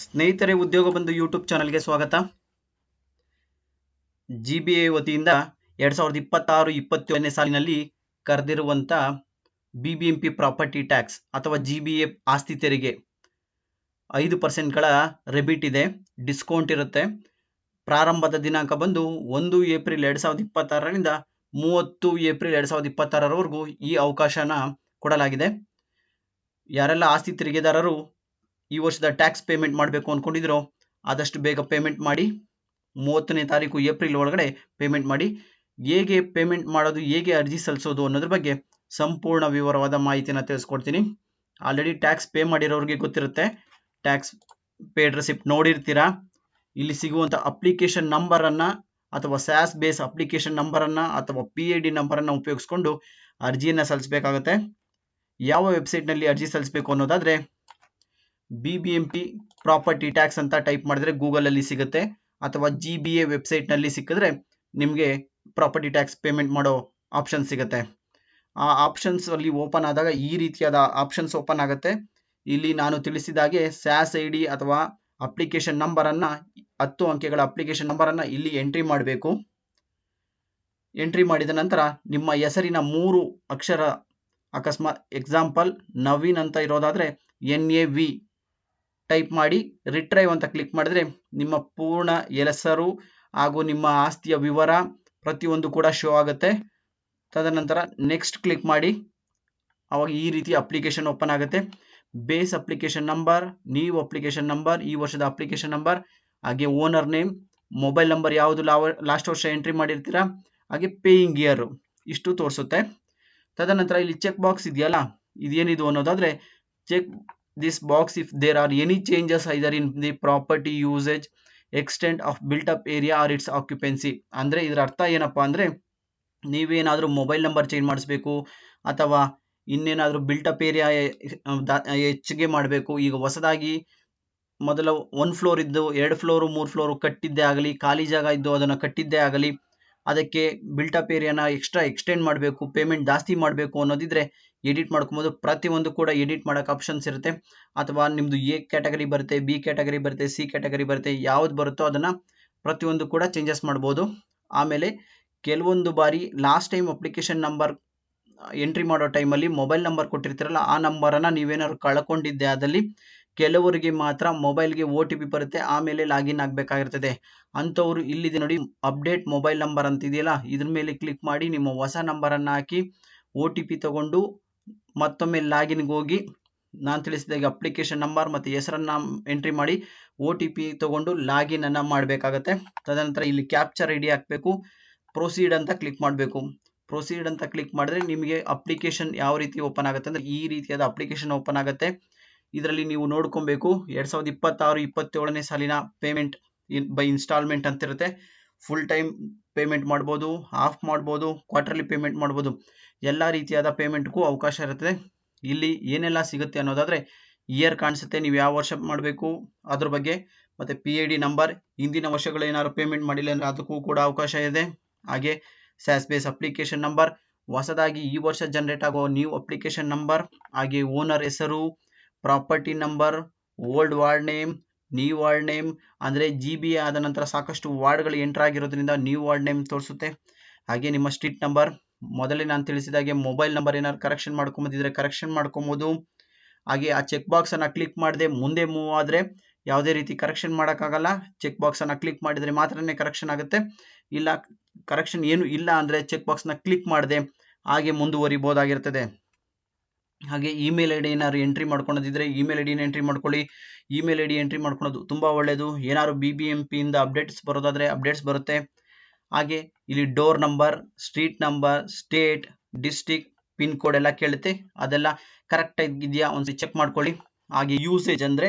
ಸ್ನೇಹಿತರೆ, ಉದ್ಯೋಗ ಬಂಧು ಯೂಟ್ಯೂಬ್ ಚಾನಲ್ಗೆ ಸ್ವಾಗತ. ಜಿಬಿಎ ವತಿಯಿಂದ 2026-27ನೇ ಸಾಲಿನಲ್ಲಿ ಕರೆದಿರುವಂಥ ಬಿಬಿಎಂಪಿ ಪ್ರಾಪರ್ಟಿ ಟ್ಯಾಕ್ಸ್ ಅಥವಾ ಜಿಬಿಎ ಆಸ್ತಿ ತೆರಿಗೆ 5%ಗಳ ರೆಬಿಟ್ ಇದೆ, ಡಿಸ್ಕೌಂಟ್ ಇರುತ್ತೆ. ಪ್ರಾರಂಭದ ದಿನಾಂಕ ಬಂದು 1 ಏಪ್ರಿಲ್ 2026ರಿಂದ 30 ಏಪ್ರಿಲ್ 2026ರವರೆಗೂ ಈ ಅವಕಾಶನ ಕೊಡಲಾಗಿದೆ. ಯಾರೆಲ್ಲ ಆಸ್ತಿ ತೆರಿಗೆದಾರರು ಈ ವರ್ಷದ ಟ್ಯಾಕ್ಸ್ ಪೇಮೆಂಟ್ ಮಾಡಬೇಕು ಅಂದ್ಕೊಂಡಿದ್ರೋ ಆದಷ್ಟು ಬೇಗ ಪೇಮೆಂಟ್ ಮಾಡಿ. 30ನೇ ತಾರೀಕು ಏಪ್ರಿಲ್ ಒಳಗಡೆ ಪೇಮೆಂಟ್ ಮಾಡಿ. ಹೇಗೆ ಪೇಮೆಂಟ್ ಮಾಡೋದು, ಹೇಗೆ ಅರ್ಜಿ ಸಲ್ಲಿಸೋದು ಅನ್ನೋದ್ರ ಬಗ್ಗೆ ಸಂಪೂರ್ಣ ವಿವರವಾದ ಮಾಹಿತಿನ ತಿಳಿಸ್ಕೊಡ್ತೀನಿ. ಆಲ್ರೆಡಿ ಟ್ಯಾಕ್ಸ್ ಪೇ ಮಾಡಿರೋರಿಗೆ ಗೊತ್ತಿರುತ್ತೆ, ಟ್ಯಾಕ್ಸ್ ಪೇಡ್ ರೆಸಿಪ್ಟ್ ನೋಡಿರ್ತೀರಾ. ಇಲ್ಲಿ ಸಿಗುವಂಥ ಅಪ್ಲಿಕೇಶನ್ ನಂಬರನ್ನು ಅಥವಾ ಸ್ಯಾಸ್ ಬೇಸ್ ಅಪ್ಲಿಕೇಶನ್ ನಂಬರನ್ನು ಅಥವಾ PID ನಂಬರನ್ನು ಉಪಯೋಗಿಸ್ಕೊಂಡು ಅರ್ಜಿಯನ್ನು ಸಲ್ಲಿಸಬೇಕಾಗುತ್ತೆ. ಯಾವ ವೆಬ್ಸೈಟ್ನಲ್ಲಿ ಅರ್ಜಿ ಸಲ್ಲಿಸಬೇಕು ಅನ್ನೋದಾದರೆ BBMP ಪ್ರಾಪರ್ಟಿ ಟ್ಯಾಕ್ಸ್ ಅಂತ ಟೈಪ್ ಮಾಡಿದ್ರೆ ಗೂಗಲಲ್ಲಿ ಸಿಗುತ್ತೆ, ಅಥವಾ GBA ವೆಬ್ಸೈಟ್ನಲ್ಲಿ ಸಿಕ್ಕಿದ್ರೆ ನಿಮಗೆ ಪ್ರಾಪರ್ಟಿ ಟ್ಯಾಕ್ಸ್ ಪೇಮೆಂಟ್ ಮಾಡೋ ಆಪ್ಷನ್ ಸಿಗುತ್ತೆ. ಆ ಆಪ್ಷನ್ಸ್ ಅಲ್ಲಿ ಓಪನ್ ಆದಾಗ ಈ ರೀತಿಯಾದ ಆಪ್ಷನ್ಸ್ ಓಪನ್ ಆಗುತ್ತೆ. ಇಲ್ಲಿ ನಾನು ತಿಳಿಸಿದಾಗೆ ಸ್ಯಾಸ್ ID ಅಥವಾ ಅಪ್ಲಿಕೇಶನ್ ನಂಬರನ್ನು 10 ಅಂಕೆಗಳ ಅಪ್ಲಿಕೇಶನ್ ನಂಬರನ್ನು ಇಲ್ಲಿ ಎಂಟ್ರಿ ಮಾಡಬೇಕು. ಎಂಟ್ರಿ ಮಾಡಿದ ನಂತರ ನಿಮ್ಮ ಹೆಸರಿನ 3 ಅಕ್ಷರ, ಅಕಸ್ಮಾತ್ ಎಕ್ಸಾಂಪಲ್ ನವೀನ್ ಅಂತ ಇರೋದಾದರೆ NAV ಟೈಪ್ ಮಾಡಿ ರಿಟ್ರೈವ್ ಅಂತ ಕ್ಲಿಕ್ ಮಾಡಿದ್ರೆ ನಿಮ್ಮ ಪೂರ್ಣ ಹೆಸರು ಹಾಗೂ ನಿಮ್ಮ ಆಸ್ತಿಯ ವಿವರ ಪ್ರತಿಯೊಂದು ಕೂಡ ಶೋ ಆಗುತ್ತೆ. ತದನಂತರ ನೆಕ್ಸ್ಟ್ ಕ್ಲಿಕ್ ಮಾಡಿ, ಅವಾಗ ಈ ರೀತಿ ಅಪ್ಲಿಕೇಶನ್ ಓಪನ್ ಆಗುತ್ತೆ. Base application number, new application number, ಈ ವರ್ಷದ ಅಪ್ಲಿಕೇಶನ್ ನಂಬರ್, ಹಾಗೆ ಓನರ್ ನೇಮ್, ಮೊಬೈಲ್ ನಂಬರ್ ಯಾವುದು ಲಾಸ್ಟ್ ವರ್ಷ ಎಂಟ್ರಿ ಮಾಡಿರ್ತೀರಾ, ಹಾಗೆ ಪೇಯಿಂಗ್ ಇಯರ್, ಇಷ್ಟು ತೋರಿಸುತ್ತೆ. ತದನಂತರ ಇಲ್ಲಿ ಚೆಕ್ ಬಾಕ್ಸ್ ಇದೆಯಲ್ಲ, ಇದೇನಿದು ಅನ್ನೋದಾದರೆ check this box if there are any changes either in the property usage, extent of built up area or its occupancy. ಅಂದರೆ ಇದರ ಅರ್ಥ ಏನಪ್ಪಾ ಅಂದರೆ, ನೀವೇನಾದರೂ ಮೊಬೈಲ್ ನಂಬರ್ ಚೇಂಜ್ ಮಾಡಿಸ್ಬೇಕು ಅಥವಾ ಇನ್ನೇನಾದರೂ ಬಿಲ್ಟ್ ಅಪ್ ಏರಿಯಾ ಹೆಚ್ಚಿಗೆ ಮಾಡಬೇಕು. ಈಗ ಹೊಸದಾಗಿ ಮೊದಲ 1 ಫ್ಲೋರ್ ಇದ್ದು 2 ಫ್ಲೋರು 3 ಫ್ಲೋರು ಕಟ್ಟಿದ್ದೇ ಆಗಲಿ, ಖಾಲಿ ಜಾಗ ಇದ್ದು ಅದನ್ನು ಕಟ್ಟಿದ್ದೇ ಆಗಲಿ, ಅದಕ್ಕೆ ಬಿಲ್ಟಪ್ ಏರಿಯಾನ ಎಕ್ಸ್ಟ್ರಾ ಎಕ್ಸ್ಟೆಂಡ್ ಮಾಡಬೇಕು, ಪೇಮೆಂಟ್ ಜಾಸ್ತಿ ಮಾಡಬೇಕು ಅನ್ನೋದಿದ್ರೆ ಎಡಿಟ್ ಮಾಡ್ಕೊಬೋದು. ಪ್ರತಿಯೊಂದು ಕೂಡ ಎಡಿಟ್ ಮಾಡೋಕೆ ಆಪ್ಷನ್ಸ್ ಇರುತ್ತೆ. ಅಥವಾ ನಿಮ್ಮದು A ಕ್ಯಾಟಗರಿ ಬರುತ್ತೆ, B ಕ್ಯಾಟಗರಿ ಬರುತ್ತೆ, C ಕ್ಯಾಟಗರಿ ಬರುತ್ತೆ, ಯಾವ್ದು ಬರುತ್ತೋ ಅದನ್ನು ಪ್ರತಿಯೊಂದು ಕೂಡ ಚೇಂಜಸ್ ಮಾಡ್ಬೋದು. ಆಮೇಲೆ ಕೆಲವೊಂದು ಬಾರಿ last time application number entry ಮಾಡೋ ಟೈಮಲ್ಲಿ ಮೊಬೈಲ್ ನಂಬರ್ ಕೊಟ್ಟಿರ್ತೀರಲ್ಲ, ಆ ನಂಬರನ್ನು ನೀವೇನಾದ್ರು ಕಳ್ಕೊಂಡಿದ್ದೆ ಆದಲ್ಲಿ ಕೆಲವರಿಗೆ ಮಾತ್ರ ಮೊಬೈಲ್ಗೆ OTP ಬರುತ್ತೆ, ಆಮೇಲೆ ಲಾಗಿನ್ ಆಗಬೇಕಾಗಿರ್ತದೆ. ಅಂಥವ್ರು ಇಲ್ಲಿದೆ ನೋಡಿ, ಅಪ್ಡೇಟ್ ಮೊಬೈಲ್ ನಂಬರ್ ಅಂತಿದೆಯಲ್ಲ, ಇದ್ರ ಮೇಲೆ ಕ್ಲಿಕ್ ಮಾಡಿ ನಿಮ್ಮ ಹೊಸ ನಂಬರನ್ನು ಹಾಕಿ OTP ತಗೊಂಡು ಮತ್ತೊಮ್ಮೆ ಲಾಗಿನ್ಗೆ ಹೋಗಿ ನಾನು ತಿಳಿಸಿದಾಗ ಅಪ್ಲಿಕೇಶನ್ ನಂಬರ್ ಮತ್ತು ಹೆಸರನ್ನು ಎಂಟ್ರಿ ಮಾಡಿ OTP ತಗೊಂಡು ಲಾಗಿನ್ ಅನ್ನು ಮಾಡಬೇಕಾಗತ್ತೆ. ತದನಂತರ ಇಲ್ಲಿ ಕ್ಯಾಪ್ಚರ್ ID ಹಾಕಬೇಕು, ಪ್ರೊಸೀಡ್ ಅಂತ ಕ್ಲಿಕ್ ಮಾಡಬೇಕು. ಪ್ರೊಸೀಡ್ ಅಂತ ಕ್ಲಿಕ್ ಮಾಡಿದ್ರೆ ನಿಮಗೆ ಅಪ್ಲಿಕೇಶನ್ ಯಾವ ರೀತಿ ಓಪನ್ ಆಗುತ್ತೆ ಅಂದರೆ ಈ ರೀತಿಯಾದ ಅಪ್ಲಿಕೇಶನ್ ಓಪನ್ ಆಗುತ್ತೆ. ಇದರಲ್ಲಿ ನೀವು ನೋಡ್ಕೊಬೇಕು 2026-27ನೇ ಸಾಲಿನ ಪೇಮೆಂಟ್ ಬೈ ಇನ್ಸ್ಟಾಲ್ಮೆಂಟ್ ಅಂತಿರುತ್ತೆ. ಫುಲ್ ಟೈಮ್ ಪೇಮೆಂಟ್ ಮಾಡ್ಬೋದು, ಹಾಫ್ ಮಾಡ್ಬೋದು, ಕ್ವಾರ್ಟರ್ಲಿ ಪೇಮೆಂಟ್ ಮಾಡ್ಬೋದು, ಎಲ್ಲ ರೀತಿಯಾದ ಪೇಮೆಂಟ್ಗೂ ಅವಕಾಶ ಇರುತ್ತೆ. ಇಲ್ಲಿ ಏನೆಲ್ಲ ಸಿಗುತ್ತೆ ಅನ್ನೋದಾದರೆ ಇಯರ್ ಕಾಣಿಸುತ್ತೆ, ನೀವು ಯಾವ ವರ್ಷ ಮಾಡಬೇಕು ಅದ್ರ ಬಗ್ಗೆ, ಮತ್ತು PID ನಂಬರ್, ಹಿಂದಿನ ವರ್ಷಗಳು ಏನಾದ್ರು ಪೇಮೆಂಟ್ ಮಾಡಿಲ್ಲ ಅಂದರೆ ಅದಕ್ಕೂ ಕೂಡ ಅವಕಾಶ ಇದೆ. ಹಾಗೆ ಸ್ಯಾಸ್ ಬೇಸ್ ಅಪ್ಲಿಕೇಶನ್ ನಂಬರ್, ಹೊಸದಾಗಿ ಈ ವರ್ಷ ಜನರೇಟ್ ಆಗೋ ನ್ಯೂ ಅಪ್ಲಿಕೇಶನ್ ನಂಬರ್, ಹಾಗೆ ಓನರ್ ಹೆಸರು, property number, old ward name, new ward name, ಅಂದರೆ GBA ಆದ ನಂತರ ಸಾಕಷ್ಟು ವಾರ್ಡ್ಗಳು ಎಂಟರ್ ಆಗಿರೋದ್ರಿಂದ ನ್ಯೂ ವಾರ್ಡ್ ನೇಮ್ ತೋರಿಸುತ್ತೆ. ಹಾಗೆ ನಿಮ್ಮ ಸ್ಟ್ರೀಟ್ ನಂಬರ್, ಮೊದಲೇ ನಾನು ತಿಳಿಸಿದಾಗೆ ಮೊಬೈಲ್ ನಂಬರ್ ಏನಾದ್ರು ಕರೆಕ್ಷನ್ ಮಾಡ್ಕೊಂಬೋದಿದ್ರೆ ಕರೆಕ್ಷನ್ ಮಾಡ್ಕೊಬೋದು. ಹಾಗೆ ಆ ಚೆಕ್ ಬಾಕ್ಸನ್ನು ಕ್ಲಿಕ್ ಮಾಡದೆ ಮುಂದೆ ಮೂವ್ ಆದರೆ ಯಾವುದೇ ರೀತಿ ಕರೆಕ್ಷನ್ ಮಾಡೋಕ್ಕಾಗಲ್ಲ. ಚೆಕ್ ಬಾಕ್ಸನ್ನು ಕ್ಲಿಕ್ ಮಾಡಿದರೆ ಮಾತ್ರನೇ ಕರೆಕ್ಷನ್ ಆಗುತ್ತೆ. ಇಲ್ಲ ಕರೆಕ್ಷನ್ ಏನು ಇಲ್ಲ ಅಂದರೆ ಚೆಕ್ ಬಾಕ್ಸ್ನ ಕ್ಲಿಕ್ ಮಾಡದೆ ಹಾಗೆ ಮುಂದುವರಿಬೋದಾಗಿರ್ತದೆ. ಹಾಗೆ ಇಮೇಲ್ ID ಏನಾದ್ರು ಎಂಟ್ರಿ ಮಾಡ್ಕೊಳೋದಿದ್ರೆ ಇಮೇಲ್ ಐಡಿನ ಎಂಟ್ರಿ ಮಾಡ್ಕೊಳ್ಳಿ. ಇಮೇಲ್ ID ಎಂಟ್ರಿ ಮಾಡ್ಕೊಳೋದು ತುಂಬ ಒಳ್ಳೆಯದು. ಏನಾದ್ರು BBMPಯಿಂದ ಅಪ್ಡೇಟ್ಸ್ ಬರೋದಾದರೆ ಅಪ್ಡೇಟ್ಸ್ ಬರುತ್ತೆ. ಹಾಗೆ ಇಲ್ಲಿ door number, street number, state, district, pin code ಎಲ್ಲ ಕೇಳುತ್ತೆ, ಅದೆಲ್ಲ ಕರೆಕ್ಟ್ ಆಗಿದೆಯಾ ಒಂದ್ಸರಿ ಚೆಕ್ ಮಾಡ್ಕೊಳ್ಳಿ. ಹಾಗೆ ಯೂಸೇಜ್ ಅಂದರೆ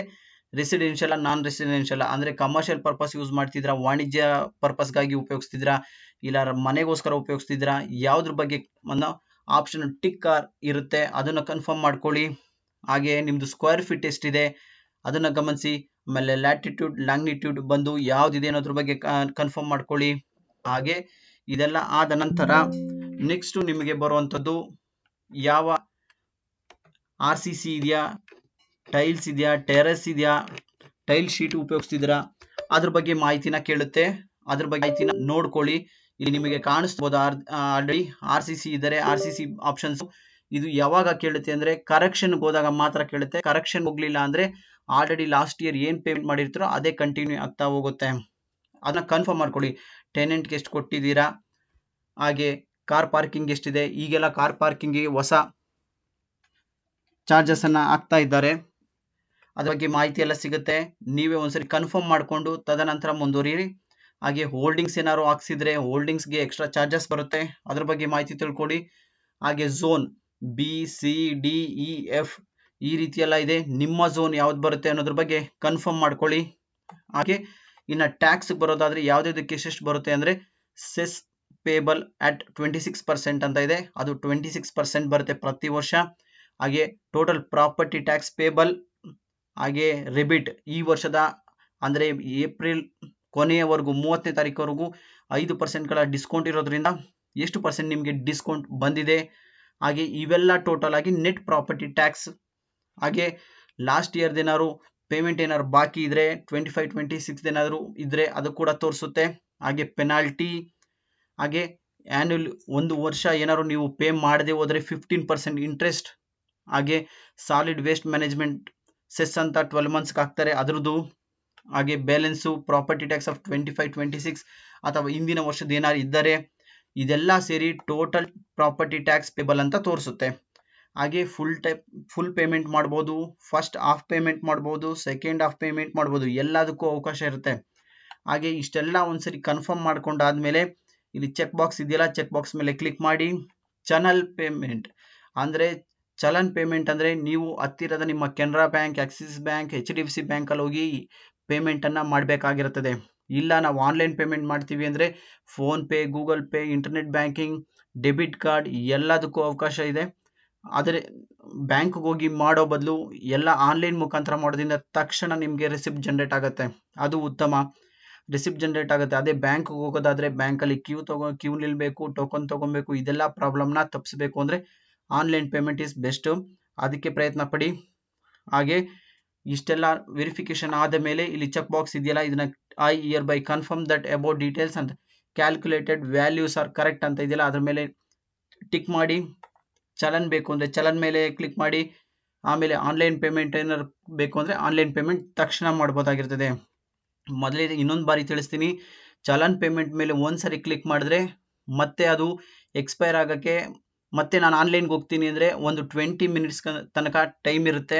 ರೆಸಿಡೆನ್ಷಿಯಲ್, ನಾನ್ ರೆಸಿಡೆನ್ಷಿಯಲ್, ಅಂದರೆ ಕಮರ್ಷಿಯಲ್ ಪರ್ಪಸ್ ಯೂಸ್ ಮಾಡ್ತಿದ್ರಾ, ವಾಣಿಜ್ಯ ಪರ್ಪಸ್ಗಾಗಿ ಉಪಯೋಗಿಸ್ತಿದ್ರಾ, ಇಲ್ಲ ಮನೆಗೋಸ್ಕರ ಉಪಯೋಗಿಸ್ತಿದ್ರಾ, ಯಾವುದ್ರ ಬಗ್ಗೆ ಅನ್ನೋ ಆಪ್ಷನ್ ಟಿಕ್ ಇರುತ್ತೆ, ಅದನ್ನು ಕನ್ಫರ್ಮ್ ಮಾಡ್ಕೊಳ್ಳಿ. ಹಾಗೆ ನಿಮ್ಮದು ಸ್ಕ್ವೇರ್ ಫೀಟ್ ಎಷ್ಟಿದೆ ಅದನ್ನು ಗಮನಿಸಿ. ಆಮೇಲೆ ಲ್ಯಾಟಿಟ್ಯೂಡ್, ಲ್ಯಾಂಗ್ನಿಟ್ಯೂಡ್ ಬಂದು ಯಾವುದಿದೆ ಅನ್ನೋದ್ರ ಬಗ್ಗೆ ಕನ್ಫರ್ಮ್ ಮಾಡ್ಕೊಳ್ಳಿ. ಹಾಗೆ ಇದೆಲ್ಲ ಆದ ನಂತರ ನೆಕ್ಸ್ಟು ನಿಮಗೆ ಬರುವಂಥದ್ದು ಯಾವ RCC ಇದೆಯಾ, ಟೈಲ್ಸ್ ಇದೆಯಾ, ಟೆರೆಸ್ ಇದೆಯಾ, ಟೈಲ್ ಶೀಟ್ ಉಪಯೋಗಿಸ್ತಿದ್ದೀರಾ ಅದ್ರ ಬಗ್ಗೆ ಮಾಹಿತಿನ ಕೇಳುತ್ತೆ. ಅದ್ರ ಬಗ್ಗೆ ಮಾಹಿತಿನ ನೋಡ್ಕೊಳ್ಳಿ. ಇಲ್ಲಿ ನಿಮಗೆ ಕಾಣಿಸ್ಬೋದು ಆಲ್ರೆಡಿ RCC ಇದ್ದಾರೆ, RCC ಆಪ್ಷನ್ಸ್. ಇದು ಯಾವಾಗ ಕೇಳುತ್ತೆ ಅಂದ್ರೆ ಕರೆಕ್ಷನ್ಗೆ ಹೋದಾಗ ಮಾತ್ರ ಕೇಳುತ್ತೆ. ಕರೆಕ್ಷನ್ ಹೋಗ್ಲಿಲ್ಲ ಅಂದ್ರೆ ಆಲ್ರೆಡಿ ಲಾಸ್ಟ್ ಇಯರ್ ಏನ್ ಪೇಮೆಂಟ್ ಮಾಡಿರ್ತೀರೋ ಅದೇ ಕಂಟಿನ್ಯೂ ಆಗ್ತಾ ಹೋಗುತ್ತೆ. ಅದನ್ನ ಕನ್ಫರ್ಮ್ ಮಾಡ್ಕೊಳ್ಳಿ. ಟೆನೆಂಟ್ಗೆ ಎಷ್ಟು ಕೊಟ್ಟಿದ್ದೀರಾ, ಹಾಗೆ ಕಾರ್ ಪಾರ್ಕಿಂಗ್ ಎಷ್ಟಿದೆ. ಈಗೆಲ್ಲ ಕಾರ್ ಪಾರ್ಕಿಂಗ್ ಹೊಸ ಚಾರ್ಜಸ್ ಅನ್ನ ಹಾಕ್ತಾ ಇದ್ದಾರೆ. ಅದ್ರ ಬಗ್ಗೆ ಮಾಹಿತಿ ಎಲ್ಲ ಸಿಗುತ್ತೆ. ನೀವೇ ಒಂದ್ಸರಿ ಕನ್ಫರ್ಮ್ ಮಾಡಿಕೊಂಡು ತದನಂತರ ಮುಂದುವರಿಯಿರಿ. ಹಾಗೆ ಹೋಲ್ಡಿಂಗ್ಸ್ ಏನಾದ್ರು ಹಾಕ್ಸಿದ್ರೆ ಹೋಲ್ಡಿಂಗ್ಸ್ಗೆ ಎಕ್ಸ್ಟ್ರಾ ಚಾರ್ಜಸ್ ಬರುತ್ತೆ, ಅದ್ರ ಬಗ್ಗೆ ಮಾಹಿತಿ ತಿಳ್ಕೊಳ್ಳಿ. ಹಾಗೆ ಝೋನ್ BCDEF ಈ ರೀತಿ ಎಲ್ಲ ಇದೆ. ನಿಮ್ಮ ಝೋನ್ ಯಾವ್ದು ಬರುತ್ತೆ ಅನ್ನೋದ್ರ ಬಗ್ಗೆ ಕನ್ಫರ್ಮ್ ಮಾಡ್ಕೊಳ್ಳಿ. ಹಾಗೆ ಇನ್ನು ಟ್ಯಾಕ್ಸ್ ಬರೋದಾದ್ರೆ ಯಾವ್ದಕ್ಕೆ ಎಷ್ಟೆಷ್ಟು ಬರುತ್ತೆ ಅಂದ್ರೆ ಸೆಸ್ ಪೇಬಲ್ ಅಟ್ 26% ಅಂತ ಇದೆ. ಅದು 26% ಬರುತ್ತೆ ಪ್ರತಿ ವರ್ಷ. ಹಾಗೆ ಟೋಟಲ್ ಪ್ರಾಪರ್ಟಿ ಟ್ಯಾಕ್ಸ್ ಪೇಬಲ್ ಹಾಗೆ ರಿಬಿಟ್ ಈ ವರ್ಷದ ಅಂದ್ರೆ ಏಪ್ರಿಲ್ ಕೊನೆಯವರೆಗೂ 30ನೇ ತಾರೀಕುವರೆಗೂ 5% ಡಿಸ್ಕೌಂಟ್ ಇರೋದ್ರಿಂದ ಎಷ್ಟು ಪರ್ಸೆಂಟ್ ನಿಮಗೆ ಡಿಸ್ಕೌಂಟ್ ಬಂದಿದೆ. ಹಾಗೆ ಇವೆಲ್ಲ ಟೋಟಲ್ ಆಗಿ ನೆಟ್ ಪ್ರಾಪರ್ಟಿ ಟ್ಯಾಕ್ಸ್. ಹಾಗೆ ಲಾಸ್ಟ್ ಇಯರ್ದು ಏನಾದ್ರು ಪೇಮೆಂಟ್ ಏನಾದ್ರು ಬಾಕಿ ಇದ್ರೆ 25-26 ಏನಾದ್ರು ಇದ್ರೆ ಅದು ಕೂಡ ತೋರಿಸುತ್ತೆ. ಹಾಗೆ ಪೆನಾಲ್ಟಿ, ಹಾಗೆ ಆನ್ಯುವಲ್ ಒಂದು ವರ್ಷ ಏನಾದ್ರು ನೀವು ಪೇ ಮಾಡದೆ ಹೋದ್ರೆ 15% ಇಂಟ್ರೆಸ್ಟ್. ಹಾಗೆ ಸಾಲಿಡ್ ವೇಸ್ಟ್ ಮ್ಯಾನೇಜ್ಮೆಂಟ್ ಸೆಸ್ ಅಂತ 12 months ಹಾಕ್ತಾರೆ ಅದ್ರದ್ದು. ಹಾಗೆ ಬ್ಯಾಲೆನ್ಸು ಪ್ರಾಪರ್ಟಿ ಟ್ಯಾಕ್ಸ್ ಆಫ್ 25-26 ಅಥವಾ ಹಿಂದಿನ ವರ್ಷದ ಏನಾದ್ರು ಇದ್ದರೆ ಇದೆಲ್ಲ ಸೇರಿ ಟೋಟಲ್ ಪ್ರಾಪರ್ಟಿ ಟ್ಯಾಕ್ಸ್ ಪೇಬಲ್ ಅಂತ ತೋರಿಸುತ್ತೆ. ಹಾಗೆ ಫುಲ್ ಪೇಮೆಂಟ್ ಮಾಡ್ಬೋದು, ಫಸ್ಟ್ ಹಾಫ್ ಪೇಮೆಂಟ್ ಮಾಡ್ಬೋದು, ಸೆಕೆಂಡ್ ಹಾಫ್ ಪೇಮೆಂಟ್ ಮಾಡ್ಬೋದು, ಎಲ್ಲದಕ್ಕೂ ಅವಕಾಶ ಇರುತ್ತೆ. ಹಾಗೆ ಇಷ್ಟೆಲ್ಲ ಒಂದ್ಸರಿ ಕನ್ಫರ್ಮ್ ಮಾಡ್ಕೊಂಡಾದ್ಮೇಲೆ ಇಲ್ಲಿ ಚೆಕ್ ಬಾಕ್ಸ್ ಇದೆಯಲ್ಲ, ಚೆಕ್ ಬಾಕ್ಸ್ ಮೇಲೆ ಕ್ಲಿಕ್ ಮಾಡಿ. ಚಾನಲ್ ಪೇಮೆಂಟ್ ಅಂದ್ರೆ ಚಲನ್ ಪೇಮೆಂಟ್ ಅಂದ್ರೆ ನೀವು ಹತ್ತಿರದ ನಿಮ್ಮ Canara bank, Axis bank, HDFC bank ಅಲ್ಲಿ ಹೋಗಿ ಪೇಮೆಂಟ್ ಅನ್ನ ಮಾಡಬೇಕಾಗಿರುತ್ತದೆ. ಇಲ್ಲ ನಾವು ಆನ್ಲೈನ್ ಪೇಮೆಂಟ್ ಮಾಡ್ತೀವಿ ಅಂದ್ರೆ phone pay, Google pay, internet banking, debit card ಎಲ್ಲದಕ್ಕೂ ಅವಕಾಶ ಇದೆ. ಆದರೆ ಬ್ಯಾಂಕ್ಗೆ ಹೋಗಿ ಮಾಡೋ ಬದಲು ಎಲ್ಲ ಆನ್ಲೈನ್ ಮುಖಾಂತರ ಮಾಡೋದ್ರಿಂದ ತಕ್ಷಣ ನಿಮಗೆ ರಿಸಿಪ್ಟ್ ಜನರೇಟ್ ಆಗುತ್ತೆ, ಅದು ಉತ್ತಮ. ರಿಸಿಪ್ಟ್ ಜನರೇಟ್ ಆಗುತ್ತೆ. ಅದೇ ಬ್ಯಾಂಕ್ಗೆ ಹೋಗೋದಾದ್ರೆ ಬ್ಯಾಂಕಲ್ಲಿ ಕ್ಯೂ ನಿಲ್ಬೇಕು, ಟೋಕನ್ ತಗೊಬೇಕು, ಇದೆಲ್ಲ ಪ್ರಾಬ್ಲಮ್ನ ತಪ್ಪಿಸ್ಬೇಕು ಅಂದ್ರೆ ಆನ್ಲೈನ್ ಪೇಮೆಂಟ್ ಇಸ್ ಬೆಸ್ಟ್. ಅದಕ್ಕೆ ಪ್ರಯತ್ನ ಪಡಿ. ಹಾಗೆ ಇಷ್ಟೆಲ್ಲ ವೆರಿಫಿಕೇಶನ್ ಆದ ಮೇಲೆ ಇಲ್ಲಿ ಚೆಕ್ ಬಾಕ್ಸ್ ಇದೆಯಲ್ಲ, ಇದನ್ನ I year by confirm that about details ಅಂತ ಕ್ಯಾಲ್ಕುಲೇಟೆಡ್ ವ್ಯಾಲ್ಯೂಸ್ ಆರ್ ಕರೆಕ್ಟ್ ಅಂತ ಇದೆಯಲ್ಲ ಅದ್ರ ಮೇಲೆ ಟಿಕ್ ಮಾಡಿ. ಚಲನ್ ಬೇಕು ಅಂದ್ರೆ ಚಲನ್ ಮೇಲೆ ಕ್ಲಿಕ್ ಮಾಡಿ. ಆಮೇಲೆ ಆನ್ಲೈನ್ ಪೇಮೆಂಟ್ ಏನಾದ್ರು ಬೇಕು ಅಂದ್ರೆ ಆನ್ಲೈನ್ ಪೇಮೆಂಟ್ ತಕ್ಷಣ ಮಾಡ್ಬೋದಾಗಿರ್ತದೆ. ಮೊದಲೇ ಇನ್ನೊಂದು ಬಾರಿ ತಿಳಿಸ್ತೀನಿ, ಚಲನ್ ಪೇಮೆಂಟ್ ಮೇಲೆ ಒಂದ್ಸರಿ ಕ್ಲಿಕ್ ಮಾಡಿದ್ರೆ ಮತ್ತೆ ಅದು ಎಕ್ಸ್ಪೈರ್ ಆಗಕ್ಕೆ ಮತ್ತೆ ನಾನು ಆನ್ಲೈನ್ಗೆ ಹೋಗ್ತೀನಿ ಅಂದರೆ ಒಂದು 20 minutes ತನಕ ಟೈಮ್ ಇರುತ್ತೆ.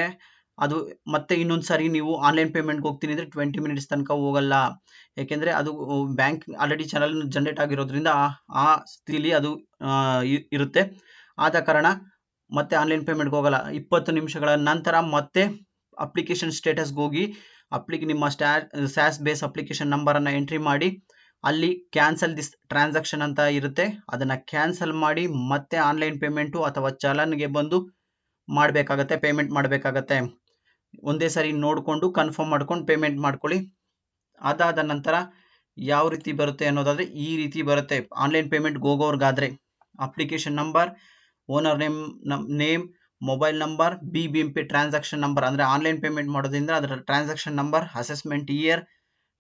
ಅದು ಮತ್ತೆ ಇನ್ನೊಂದು ಸಾರಿ ನೀವು ಆನ್ಲೈನ್ ಪೇಮೆಂಟ್ಗೆ ಹೋಗ್ತೀನಿ ಅಂದರೆ 20 minutes ತನಕ ಹೋಗಲ್ಲ. ಯಾಕೆಂದರೆ ಅದು ಬ್ಯಾಂಕ್ ಆಲ್ರೆಡಿ ಚಾನಲ್ ಜನರೇಟ್ ಆಗಿರೋದ್ರಿಂದ ಆ ಸ್ಥಿತಿಲಿ ಅದು ಇರುತ್ತೆ. ಆದ ಕಾರಣ ಮತ್ತೆ ಆನ್ಲೈನ್ ಪೇಮೆಂಟ್ಗೆ ಹೋಗಲ್ಲ. 20 ನಿಮಿಷಗಳ ನಂತರ ಮತ್ತೆ ಅಪ್ಲಿಕೇಶನ್ ಸ್ಟೇಟಸ್ಗೆ ಹೋಗಿ ನಿಮ್ಮ ಸ್ಯಾಸ್ ಬೇಸ್ ಅಪ್ಲಿಕೇಶನ್ ನಂಬರನ್ನು ಎಂಟ್ರಿ ಮಾಡಿ ಅಲ್ಲಿ ಕ್ಯಾನ್ಸಲ್ ದಿಸ್ ಟ್ರಾನ್ಸಾಕ್ಷನ್ ಅಂತ ಇರುತ್ತೆ, ಅದನ್ನ ಕ್ಯಾನ್ಸಲ್ ಮಾಡಿ ಮತ್ತೆ ಆನ್ಲೈನ್ ಪೇಮೆಂಟು ಅಥವಾ ಚಲನ್ಗೆ ಬಂದು ಮಾಡಬೇಕಾಗತ್ತೆ, ಪೇಮೆಂಟ್ ಮಾಡಬೇಕಾಗತ್ತೆ. ಒಂದೇ ಸರಿ ನೋಡಿಕೊಂಡು ಕನ್ಫರ್ಮ್ ಮಾಡ್ಕೊಂಡು ಪೇಮೆಂಟ್ ಮಾಡ್ಕೊಳ್ಳಿ. ಅದಾದ ನಂತರ ಯಾವ ರೀತಿ ಬರುತ್ತೆ ಅನ್ನೋದಾದ್ರೆ ಈ ರೀತಿ ಬರುತ್ತೆ. ಆನ್ಲೈನ್ ಪೇಮೆಂಟ್ಗೆ ಹೋಗೋರ್ಗಾದ್ರೆ application number, owner name, mobile number, BBMP transaction number ಅಂದ್ರೆ ಆನ್ಲೈನ್ ಪೇಮೆಂಟ್ ಮಾಡೋದ್ರಿಂದ ಅದರ transaction number, assessment year,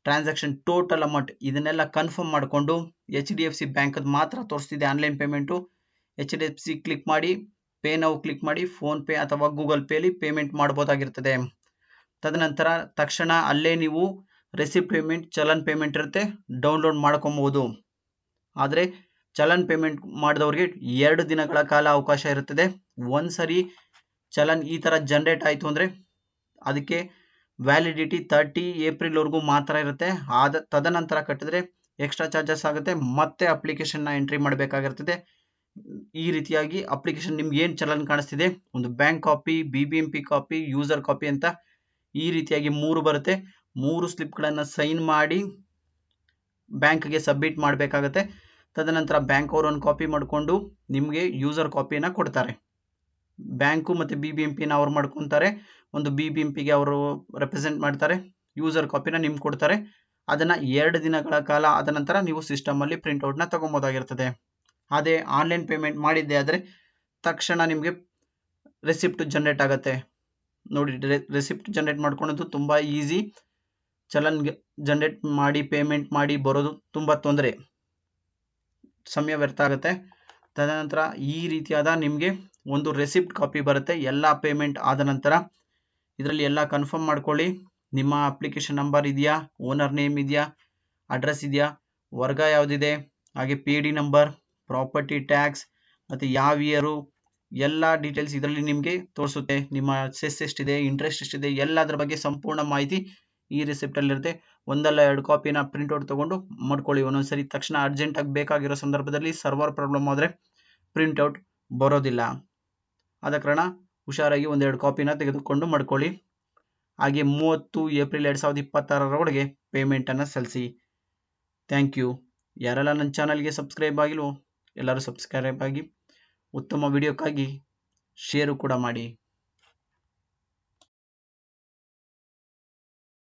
transaction total amount ಇದನ್ನೆಲ್ಲ ಕನ್ಫರ್ಮ್ ಮಾಡಿಕೊಂಡು HDFC ಬ್ಯಾಂಕ್ ಮಾತ್ರ ತೋರಿಸ್ತಿದೆ ಆನ್ಲೈನ್ ಪೇಮೆಂಟು. HDFC ಕ್ಲಿಕ್ ಮಾಡಿ, ಪೇ ನೌ ಕ್ಲಿಕ್ ಮಾಡಿ ಫೋನ್ ಪೇ ಅಥವಾ ಗೂಗಲ್ ಪೇಲಿ ಪೇಮೆಂಟ್ ಮಾಡ್ಬೋದಾಗಿರ್ತದೆ. ತದನಂತರ ತಕ್ಷಣ ಅಲ್ಲೇ ನೀವು ರೆಸಿಪ್ಟ್ ಪೇಮೆಂಟ್, ಚಲನ್ ಪೇಮೆಂಟ್ ಇರುತ್ತೆ, ಡೌನ್ಲೋಡ್ ಮಾಡ್ಕೊಬಹುದು. ಆದರೆ ಚಲನ್ ಪೇಮೆಂಟ್ ಮಾಡಿದವ್ರಿಗೆ 2 ದಿನಗಳ ಕಾಲ ಅವಕಾಶ ಇರುತ್ತದೆ. ಒಂದ್ಸರಿ ಚಲನ್ ಈ ತರ ಜನರೇಟ್ ಆಯಿತು ಅಂದ್ರೆ ಅದಕ್ಕೆ ವ್ಯಾಲಿಡಿಟಿ 30 ಏಪ್ರಿಲ್ವರೆಗೂ ಮಾತ್ರ ಇರುತ್ತೆ. ತದನಂತರ ಕಟ್ಟಿದ್ರೆ ಎಕ್ಸ್ಟ್ರಾ ಚಾರ್ಜಸ್ ಆಗುತ್ತೆ, ಮತ್ತೆ ಅಪ್ಲಿಕೇಶನ್ನ ಎಂಟ್ರಿ ಮಾಡಬೇಕಾಗಿರ್ತದೆ. ಈ ರೀತಿಯಾಗಿ ಅಪ್ಲಿಕೇಶನ್ ನಿಮ್ಗೆ ಏನು ಚಲನ್ ಕಾಣಿಸ್ತಿದೆ, ಒಂದು bank copy, BBMP copy, user copy ಅಂತ ಈ ರೀತಿಯಾಗಿ 3 ಬರುತ್ತೆ. 3 ಸ್ಲಿಪ್ಗಳನ್ನು ಸೈನ್ ಮಾಡಿ ಬ್ಯಾಂಕ್ಗೆ ಸಬ್ಮಿಟ್ ಮಾಡಬೇಕಾಗತ್ತೆ. ತದನಂತರ ಬ್ಯಾಂಕ್ ಅವರು ಒಂದು ಕಾಪಿ ಮಾಡಿಕೊಂಡು ನಿಮಗೆ ಯೂಸರ್ ಕಾಪಿನ ಕೊಡ್ತಾರೆ. ಬ್ಯಾಂಕು ಮತ್ತು BBMPನ ಅವ್ರು ಮಾಡ್ಕೊತಾರೆ, ಒಂದು BBMPಗೆ ಅವರು ರೆಪ್ರೆಸೆಂಟ್ ಮಾಡ್ತಾರೆ, ಯೂಸರ್ ಕಾಪಿನ ನಿಮ್ಗೆ ಕೊಡ್ತಾರೆ. ಅದನ್ನು 2 ದಿನಗಳ ಕಾಲ ಆದ ನಂತರ ನೀವು ಸಿಸ್ಟಮಲ್ಲಿ ಪ್ರಿಂಟ್ಔಟ್ನ ತಗೊಬೋದಾಗಿರ್ತದೆ. ಅದೇ ಆನ್ಲೈನ್ ಪೇಮೆಂಟ್ ಮಾಡಿದ್ದೆ ಆದರೆ ತಕ್ಷಣ ನಿಮಗೆ ರೆಸಿಪ್ಟ್ ಜನರೇಟ್ ಆಗುತ್ತೆ. ನೋಡಿ, ರೆಸಿಪ್ಟ್ ಜನರೇಟ್ ಮಾಡ್ಕೊಳ್ಳೋದು ತುಂಬ ಈಸಿ. ಚಲನ್ ಜನರೇಟ್ ಮಾಡಿ ಪೇಮೆಂಟ್ ಮಾಡಿ ಬರೋದು ತುಂಬ ತೊಂದರೆ, ಸಮಯ ವ್ಯರ್ಥ ಆಗುತ್ತೆ. ತದನಂತರ ಈ ರೀತಿಯಾದ ನಿಮಗೆ ಒಂದು ರೆಸಿಪ್ಟ್ ಕಾಪಿ ಬರುತ್ತೆ ಎಲ್ಲ ಪೇಮೆಂಟ್ ಆದ ನಂತರ. ಇದರಲ್ಲಿ ಎಲ್ಲ ಕನ್ಫರ್ಮ್ ಮಾಡ್ಕೊಳ್ಳಿ. ನಿಮ್ಮ ಅಪ್ಲಿಕೇಶನ್ ನಂಬರ್ ಇದೆಯಾ, ಓನರ್ ನೇಮ್ ಇದೆಯಾ, ಅಡ್ರೆಸ್ ಇದೆಯಾ, ವರ್ಗ ಯಾವುದಿದೆ, ಹಾಗೆ P D number, property tax ಮತ್ತು ಯಾವ ಇಯರು, ಎಲ್ಲ ಡೀಟೇಲ್ಸ್ ಇದರಲ್ಲಿ ನಿಮಗೆ ತೋರಿಸುತ್ತೆ. ನಿಮ್ಮ ಸೆಸ್ ಎಷ್ಟಿದೆ, ಇಂಟ್ರೆಸ್ಟ್ ಎಷ್ಟಿದೆ, ಎಲ್ಲದರ ಬಗ್ಗೆ ಸಂಪೂರ್ಣ ಮಾಹಿತಿ ಈ ರಿಸಿಪ್ಟಲ್ಲಿ ಇರುತ್ತೆ. ಒಂದಲ್ಲ 2 ಕಾಪಿನ ಪ್ರಿಂಟ್ಔಟ್ ತೊಗೊಂಡು ಮಾಡ್ಕೊಳ್ಳಿ. ಒಂದೊಂದ್ಸರಿ ತಕ್ಷಣ ಅರ್ಜೆಂಟಾಗಿ ಬೇಕಾಗಿರೋ ಸಂದರ್ಭದಲ್ಲಿ ಸರ್ವರ್ ಪ್ರಾಬ್ಲಮ್ ಆದರೆ ಪ್ರಿಂಟ್ಔಟ್ ಬರೋದಿಲ್ಲ. ಆದ ಕಾರಣ ಹುಷಾರಾಗಿ 1-2 ಕಾಪಿನ ತೆಗೆದುಕೊಂಡು ಮಾಡ್ಕೊಳ್ಳಿ. ಹಾಗೆ 30 ಏಪ್ರಿಲ್ 2026 ಪೇಮೆಂಟನ್ನು ಸಲ್ಲಿಸಿ. Thank you. ಯಾರೆಲ್ಲ ನನ್ನ ಚಾನಲ್ಗೆ ಸಬ್ಸ್ಕ್ರೈಬ್ ಆಗಿಲ್ವೋ ಎಲ್ಲರೂ ಸಬ್ಸ್ಕ್ರೈಬ್ ಆಗಿ, ಉತ್ತಮ ವಿಡಿಯೋಕ್ಕಾಗಿ ಶೇರು ಕೂಡ ಮಾಡಿ.